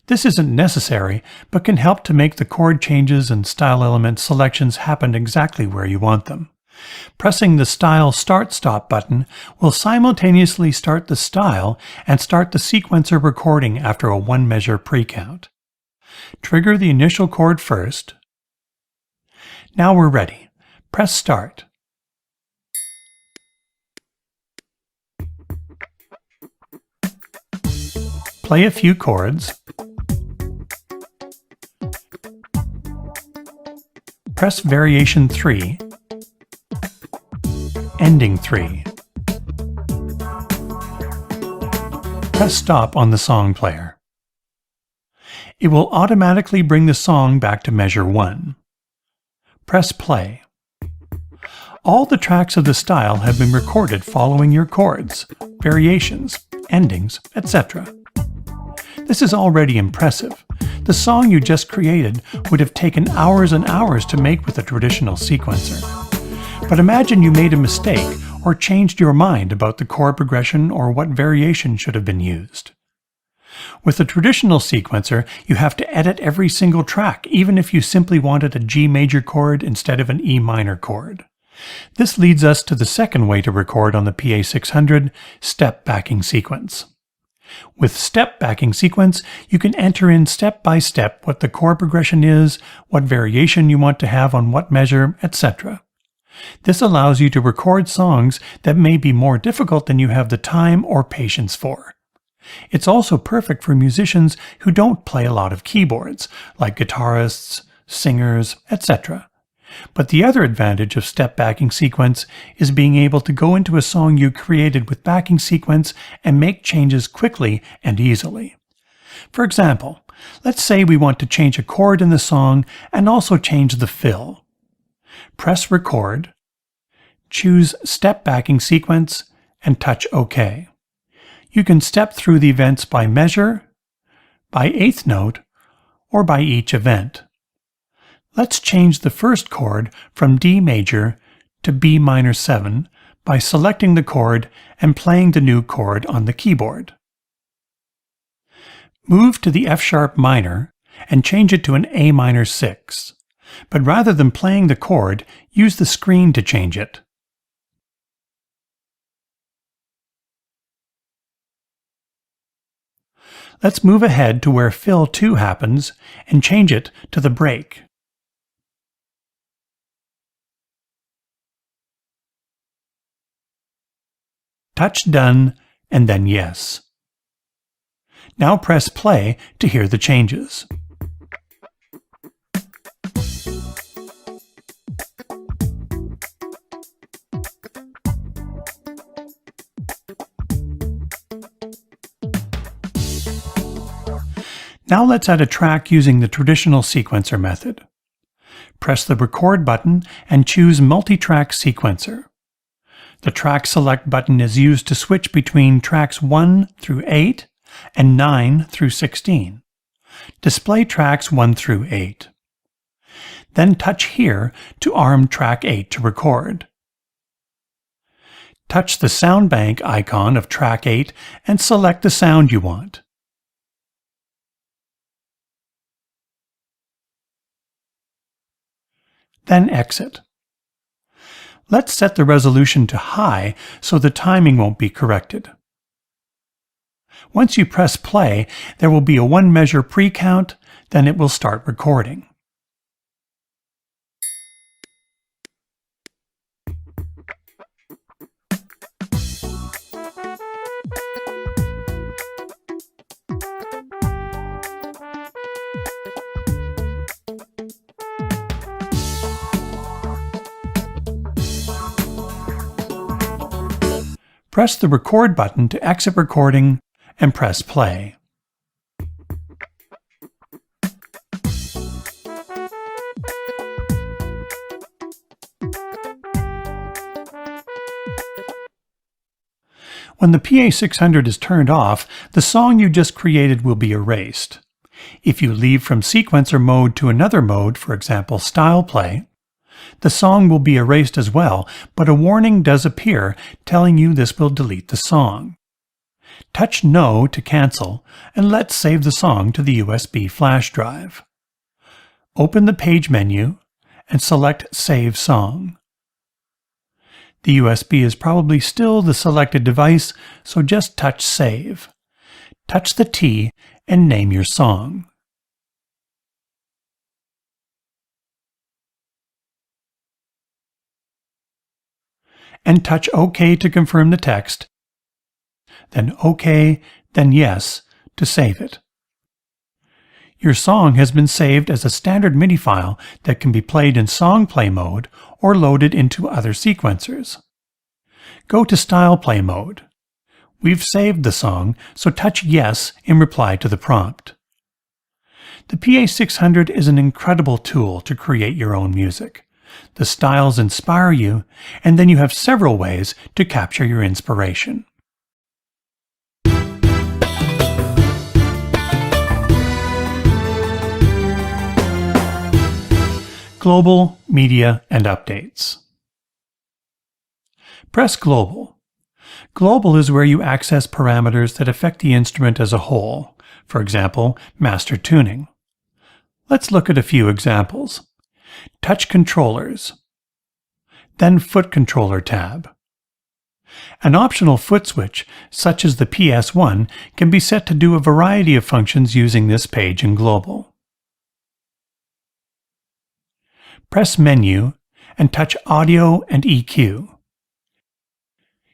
This isn't necessary, but can help to make the chord changes and style element selections happen exactly where you want them. Pressing the Style Start-Stop button will simultaneously start the style and start the sequencer recording after a 1-measure pre-count. Trigger the initial chord first. Now we're ready. Press Start. Play a few chords. Press Variation 3. Ending 3. Press Stop on the song player. It will automatically bring the song back to measure 1. Press Play. All the tracks of the style have been recorded following your chords, variations, endings, etc. This is already impressive. The song you just created would have taken hours and hours to make with a traditional sequencer. But imagine you made a mistake or changed your mind about the chord progression or what variation should have been used. With a traditional sequencer, you have to edit every single track, even if you simply wanted a G major chord instead of an E minor chord. This leads us to the second way to record on the PA600, step backing sequence. With step backing sequence, you can enter in step by step what the chord progression is, what variation you want to have on what measure, etc. This allows you to record songs that may be more difficult than you have the time or patience for. It's also perfect for musicians who don't play a lot of keyboards, like guitarists, singers, etc. But the other advantage of step backing sequence is being able to go into a song you created with backing sequence and make changes quickly and easily. For example, let's say we want to change a chord in the song and also change the fill. Press Record, choose Step Backing Sequence, and touch OK. You can step through the events by measure, by eighth note, or by each event. Let's change the first chord from D major to B minor 7 by selecting the chord and playing the new chord on the keyboard. Move to the F sharp minor and change it to an A minor 6, but rather than playing the chord, use the screen to change it. Let's move ahead to where fill 2 happens and change it to the break. Touch Done and then Yes. Now press play to hear the changes. Now let's add a track using the traditional sequencer method. Press the Record button and choose Multi-Track Sequencer. The Track Select button is used to switch between tracks 1 through 8 and 9 through 16. Display tracks 1 through 8. Then touch here to arm track 8 to record. Touch the sound bank icon of track 8 and select the sound you want. Then exit. Let's set the resolution to high so the timing won't be corrected. Once you press play, there will be a 1 measure pre-count, then it will start recording. Press the Record button to exit recording and press play. When the PA600 is turned off, the song you just created will be erased. If you leave from sequencer mode to another mode, for example style play, the song will be erased as well, but a warning does appear telling you this will delete the song. Touch No to cancel, and let's save the song to the USB flash drive. Open the page menu and select Save Song. The USB is probably still the selected device, so just touch Save. Touch the T and name your song. And touch OK to confirm the text, then OK, then Yes to save it. Your song has been saved as a standard MIDI file that can be played in song play mode or loaded into other sequencers. Go to style play mode. We've saved the song, so touch Yes in reply to the prompt. The PA600 is an incredible tool to create your own music. The styles inspire you, and then you have several ways to capture your inspiration. Global, Media, and Updates. Press Global. Global is where you access parameters that affect the instrument as a whole, for example, master tuning. Let's look at a few examples. Touch Controllers, then Foot Controller tab. An optional foot switch, such as the PS1, can be set to do a variety of functions using this page in Global. Press Menu and touch Audio and EQ.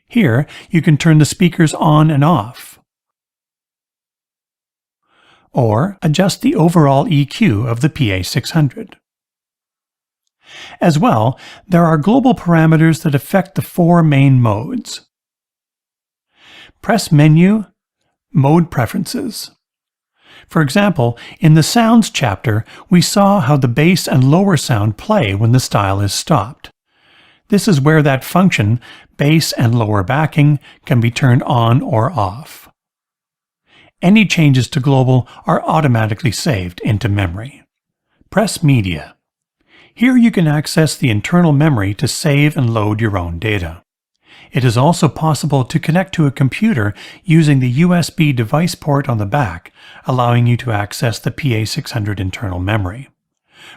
Here, you can turn the speakers on and off, or adjust the overall EQ of the PA600. As well, there are global parameters that affect the 4 main modes. Press Menu, Mode Preferences. For example, in the Sounds chapter, we saw how the bass and lower sound play when the style is stopped. This is where that function, bass and lower backing, can be turned on or off. Any changes to global are automatically saved into memory. Press Media. Here you can access the internal memory to save and load your own data. It is also possible to connect to a computer using the USB device port on the back, allowing you to access the PA600 internal memory.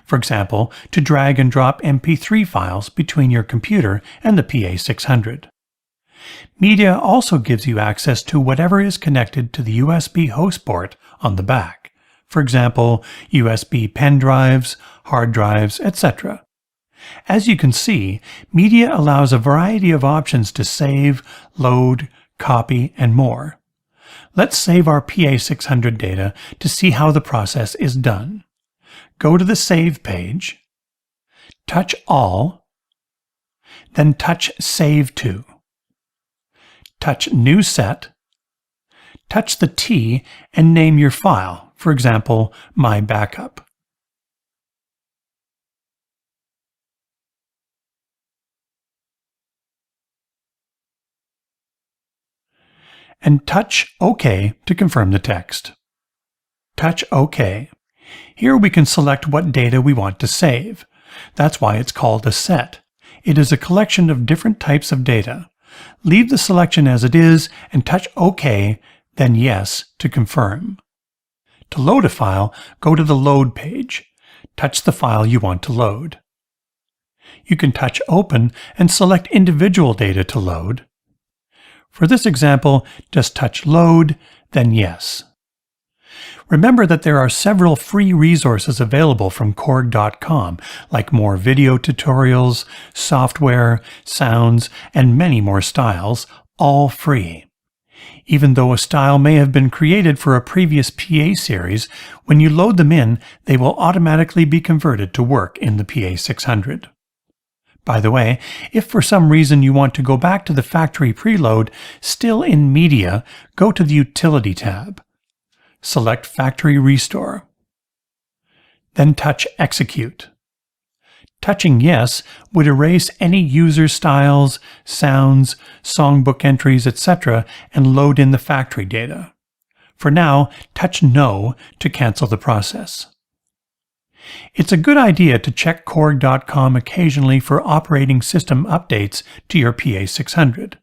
For example, to drag and drop MP3 files between your computer and the PA600. Media also gives you access to whatever is connected to the USB host port on the back. For example, USB pen drives, hard drives, etc. As you can see, Media allows a variety of options to save, load, copy, and more. Let's save our PA600 data to see how the process is done. Go to the Save page, touch All, then touch Save To. Touch New Set, touch the T and name your file, for example, My Backup. And touch OK to confirm the text. Touch OK. Here we can select what data we want to save. That's why it's called a set. It is a collection of different types of data. Leave the selection as it is and touch OK, then Yes to confirm. To load a file, go to the Load page. Touch the file you want to load. You can touch Open and select individual data to load. For this example, just touch Load, then Yes. Remember that there are several free resources available from Korg.com, like more video tutorials, software, sounds, and many more styles, all free. Even though a style may have been created for a previous PA series, when you load them in, they will automatically be converted to work in the PA600. By the way, if for some reason you want to go back to the factory preload, still in Media, go to the Utility tab. Select Factory Restore. Then touch Execute. Touching Yes would erase any user styles, sounds, songbook entries, etc. and load in the factory data. For now, touch No to cancel the process. It's a good idea to check Korg.com occasionally for operating system updates to your PA600.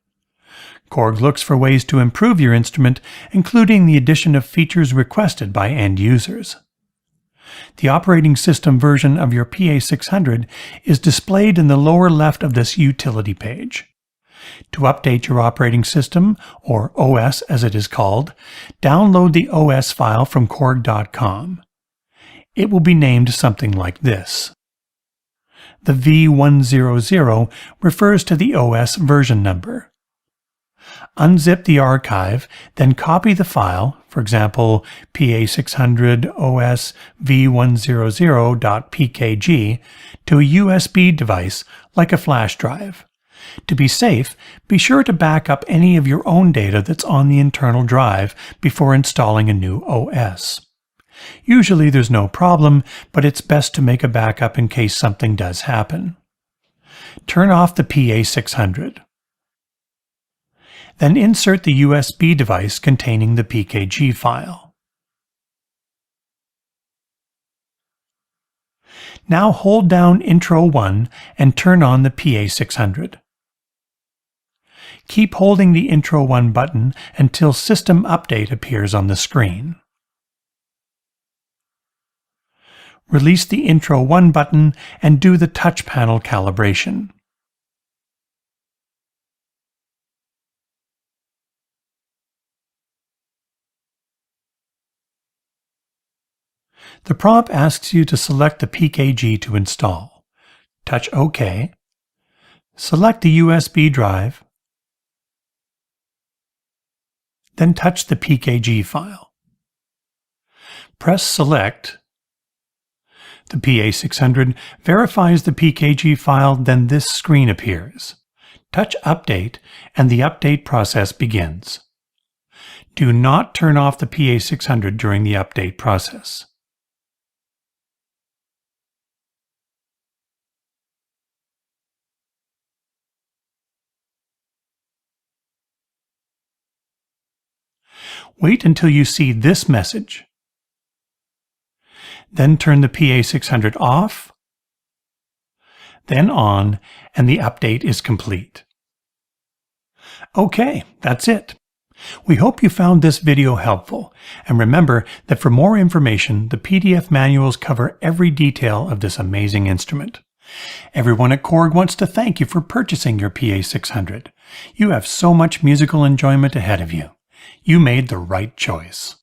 Korg looks for ways to improve your instrument, including the addition of features requested by end users. The operating system version of your PA600 is displayed in the lower left of this utility page. To update your operating system, or OS as it is called, download the OS file from Korg.com. It will be named something like this. The V100 refers to the OS version number. Unzip the archive, then copy the file, for example, PA600 OS V100.pkg, to a USB device like a flash drive. To be safe, be sure to back up any of your own data that's on the internal drive before installing a new OS. Usually there's no problem, but it's best to make a backup in case something does happen. Turn off the PA600. Then insert the USB device containing the PKG file. Now hold down Intro 1 and turn on the PA600. Keep holding the Intro 1 button until System Update appears on the screen. Release the Intro 1 button and do the touch panel calibration. The prompt asks you to select the PKG to install. Touch OK. Select the USB drive. Then touch the PKG file. Press Select. The PA600 verifies the PKG file, then this screen appears. Touch Update and the update process begins. Do not turn off the PA600 during the update process. Wait until you see this message. Then turn the PA600 off, then on, and the update is complete. Okay, that's it. We hope you found this video helpful, and remember that for more information, the PDF manuals cover every detail of this amazing instrument. Everyone at Korg wants to thank you for purchasing your PA600. You have so much musical enjoyment ahead of you. You made the right choice.